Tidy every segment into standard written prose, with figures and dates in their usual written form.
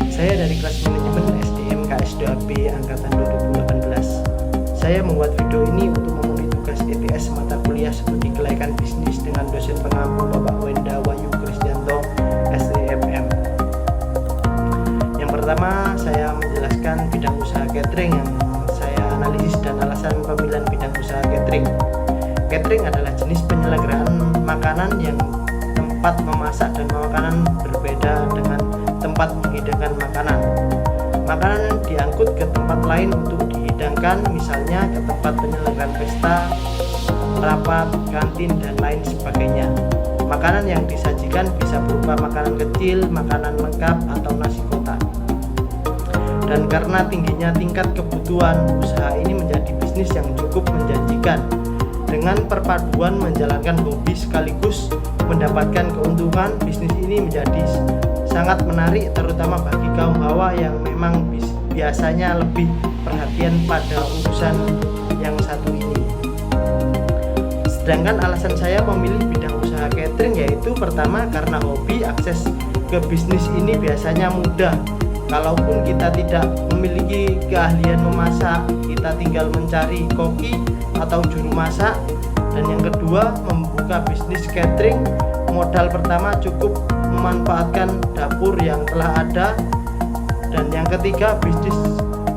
Saya dari kelas manajemen SDM KS2B angkatan 2018. Saya membuat video ini untuk memenuhi tugas ETS mata kuliah studi kelaikan bisnis dengan dosen pengampu Bapak Wenda Wahyu Kristianto SEMM. Yang pertama, saya menjelaskan bidang usaha catering yang saya analisis dan alasan pemilihan bidang usaha catering. Catering adalah jenis penyelenggaraan makanan yang tempat memasak dan makanan berbeda dengan tempat menghidangkan makanan. Makanan diangkut ke tempat lain untuk dihidangkan, misalnya ke tempat penyelenggaraan pesta, rapat, kantin, dan lain sebagainya. Makanan yang disajikan bisa berupa makanan kecil, makanan lengkap, atau nasi kotak. Dan karena tingginya tingkat kebutuhan, usaha ini menjadi bisnis yang cukup menjanjikan. Dengan perpaduan menjalankan hobi sekaligus mendapatkan keuntungan, bisnis ini menjadi sangat menarik, terutama bagi kaum hawa yang memang biasanya lebih perhatian pada urusan yang satu ini. Sedangkan alasan saya memilih bidang usaha catering yaitu pertama, karena hobi, akses ke bisnis ini biasanya mudah. Kalaupun kita tidak memiliki keahlian memasak, kita tinggal mencari koki atau juru masak. Dan yang kedua, membuka bisnis catering, modal pertama cukup memanfaatkan dapur yang telah ada. Dan yang ketiga, bisnis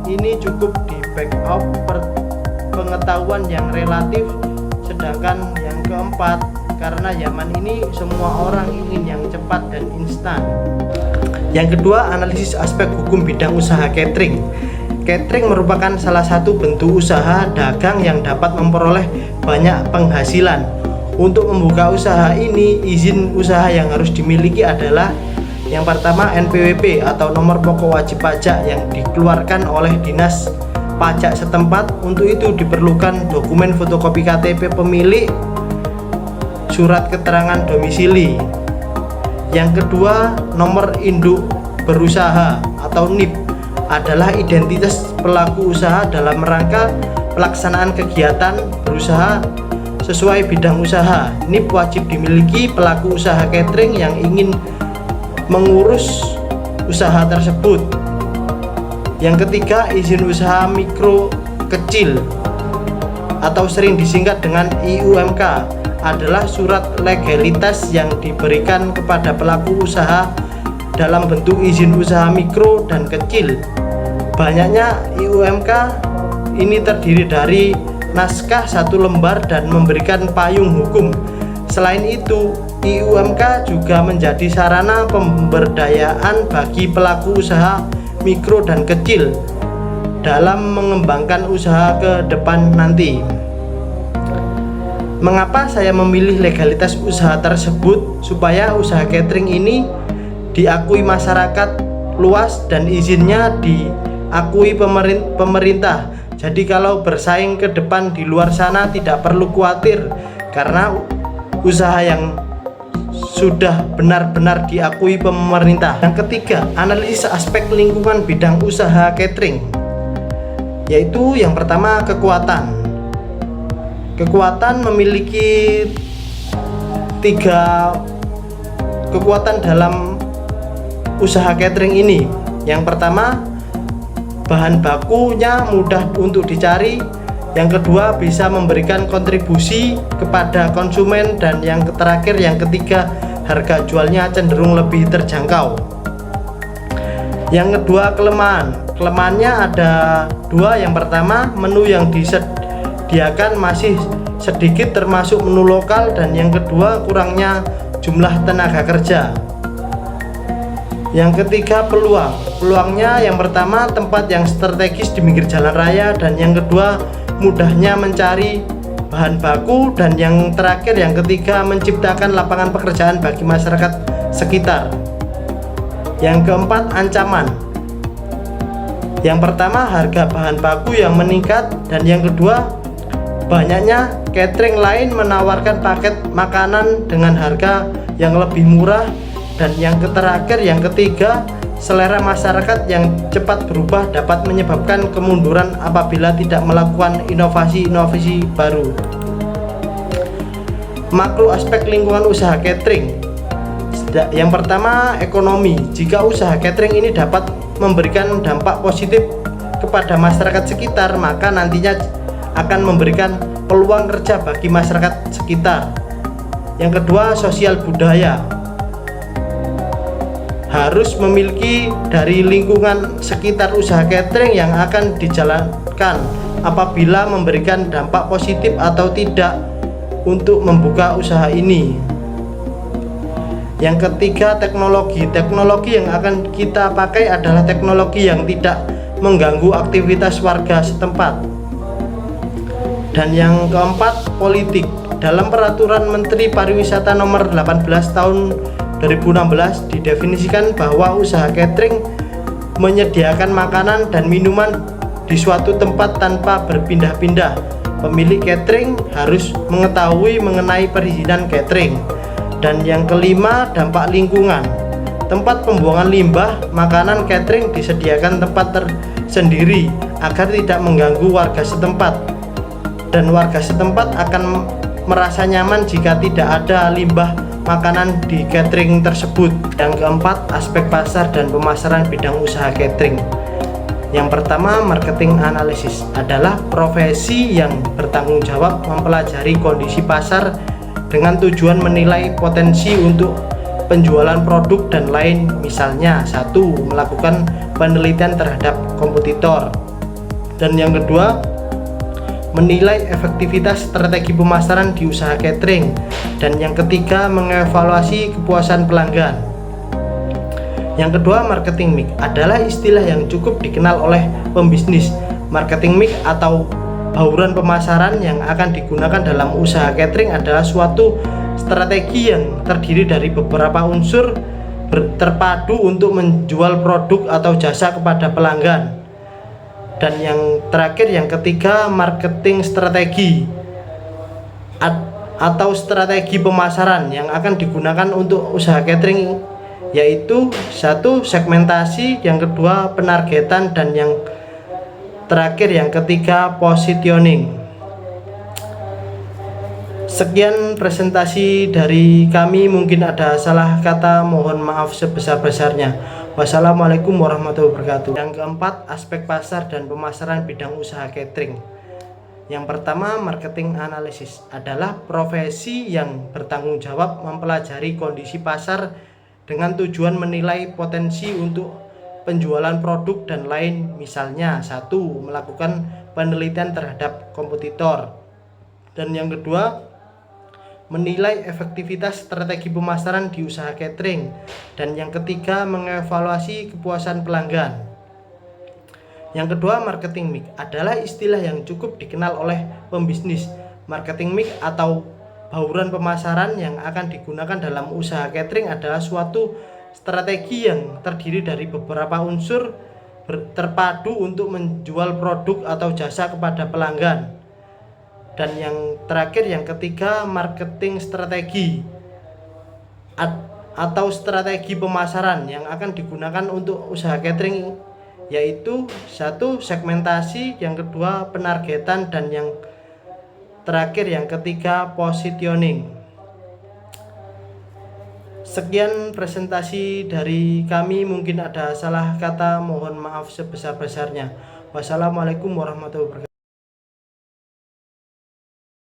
ini cukup di backup pengetahuan yang relatif. Sedangkan yang keempat, karena zaman ini semua orang ingin yang cepat dan instan. Yang kedua, analisis aspek hukum bidang usaha catering. Catering merupakan salah satu bentuk usaha dagang yang dapat memperoleh banyak penghasilan. Untuk membuka usaha ini, izin usaha yang harus dimiliki adalah yang pertama NPWP atau nomor pokok wajib pajak yang dikeluarkan oleh dinas pajak setempat. Untuk itu diperlukan dokumen fotokopi KTP pemilik, surat keterangan domisili. Yang kedua, nomor induk berusaha atau NIP adalah identitas pelaku usaha dalam rangka pelaksanaan kegiatan berusaha sesuai bidang usaha. NIP wajib dimiliki pelaku usaha catering yang ingin mengurus usaha tersebut. Yang ketiga, izin usaha mikro kecil atau sering disingkat dengan IUMK adalah surat legalitas yang diberikan kepada pelaku usaha dalam bentuk izin usaha mikro dan kecil. Banyaknya IUMK ini terdiri dari naskah satu lembar dan memberikan payung hukum. Selain itu, IUMK juga menjadi sarana pemberdayaan bagi pelaku usaha mikro dan kecil dalam mengembangkan usaha ke depan nanti. Mengapa saya memilih legalitas usaha tersebut? Supaya usaha catering ini diakui masyarakat luas dan izinnya diakui pemerintah. Jadi kalau bersaing ke depan di luar sana tidak perlu khawatir, karena usaha yang sudah benar-benar diakui pemerintah. Yang ketiga, analisis aspek lingkungan bidang usaha catering, yaitu yang pertama kekuatan. Kekuatan memiliki 3 kekuatan dalam usaha catering ini. Yang pertama, bahan bakunya mudah untuk dicari. Yang kedua, bisa memberikan kontribusi kepada konsumen. Dan yang terakhir, yang ketiga, harga jualnya cenderung lebih terjangkau. Yang kedua, kelemahannya ada 2. Yang pertama, menu yang disediakan masih sedikit termasuk menu lokal. Dan yang kedua, kurangnya jumlah tenaga kerja. Yang ketiga, peluangnya yang pertama, tempat yang strategis di pinggir jalan raya. Dan yang kedua, mudahnya mencari bahan baku. Dan yang terakhir, yang ketiga, menciptakan lapangan pekerjaan bagi masyarakat sekitar. Yang keempat, ancaman. Yang pertama, harga bahan baku yang meningkat. Dan yang kedua, banyaknya catering lain menawarkan paket makanan dengan harga yang lebih murah. Dan yang terakhir, yang ketiga, selera masyarakat yang cepat berubah dapat menyebabkan kemunduran apabila tidak melakukan inovasi-inovasi baru. Makro aspek lingkungan usaha catering. Yang pertama, ekonomi. Jika usaha catering ini dapat memberikan dampak positif kepada masyarakat sekitar, maka nantinya akan memberikan peluang kerja bagi masyarakat sekitar. Yang kedua, sosial budaya. Harus memiliki dari lingkungan sekitar usaha catering yang akan dijalankan apabila memberikan dampak positif atau tidak untuk membuka usaha ini. Yang ketiga, teknologi. Teknologi yang akan kita pakai adalah teknologi yang tidak mengganggu aktivitas warga setempat. Dan yang keempat, politik. Dalam Peraturan Menteri Pariwisata Nomor 18 Tahun 2016 didefinisikan bahwa usaha catering menyediakan makanan dan minuman di suatu tempat tanpa berpindah-pindah. Pemilik catering harus mengetahui mengenai perizinan catering. Dan yang kelima, dampak lingkungan. Tempat pembuangan limbah makanan catering disediakan tempat tersendiri agar tidak mengganggu warga setempat, dan warga setempat akan merasa nyaman jika tidak ada limbah makanan di catering tersebut. Yang keempat, aspek pasar dan pemasaran bidang usaha catering. Yang pertama, marketing analisis adalah profesi yang bertanggung jawab mempelajari kondisi pasar dengan tujuan menilai potensi untuk penjualan produk dan lain. Misalnya, 1. Melakukan penelitian terhadap kompetitor. Dan yang kedua, menilai efektivitas strategi pemasaran di usaha catering. Dan yang ketiga, mengevaluasi kepuasan pelanggan. Yang kedua, marketing mix adalah istilah yang cukup dikenal oleh pembisnis. Marketing mix atau bauran pemasaran yang akan digunakan dalam usaha catering adalah suatu strategi yang terdiri dari beberapa unsur terpadu untuk menjual produk atau jasa kepada pelanggan. Dan yang terakhir, yang ketiga, marketing strategi atau strategi pemasaran yang akan digunakan untuk usaha catering, yaitu 1. Segmentasi, yang kedua penargetan, dan yang terakhir yang ketiga positioning. Sekian presentasi dari kami, mungkin ada salah kata, mohon maaf sebesar-besarnya. Wassalamualaikum warahmatullahi wabarakatuh. Yang keempat, aspek pasar dan pemasaran bidang usaha catering. Yang pertama, marketing analisis adalah profesi yang bertanggung jawab mempelajari kondisi pasar dengan tujuan menilai potensi untuk penjualan produk dan lain. Misalnya, 1. Melakukan penelitian terhadap kompetitor. Dan yang kedua, menilai efektivitas strategi pemasaran di usaha catering. Dan yang ketiga, mengevaluasi kepuasan pelanggan. Yang kedua, marketing mix adalah istilah yang cukup dikenal oleh pembisnis. Marketing mix atau bauran pemasaran yang akan digunakan dalam usaha catering adalah suatu strategi yang terdiri dari beberapa unsur terpadu untuk menjual produk atau jasa kepada pelanggan. Dan yang terakhir, yang ketiga, marketing strategi atau strategi pemasaran yang akan digunakan untuk usaha catering, yaitu 1. Segmentasi, yang kedua penargetan, dan yang terakhir yang ketiga positioning. Sekian presentasi dari kami, mungkin ada salah kata, mohon maaf sebesar-besarnya. Wassalamualaikum warahmatullahi wabarakatuh.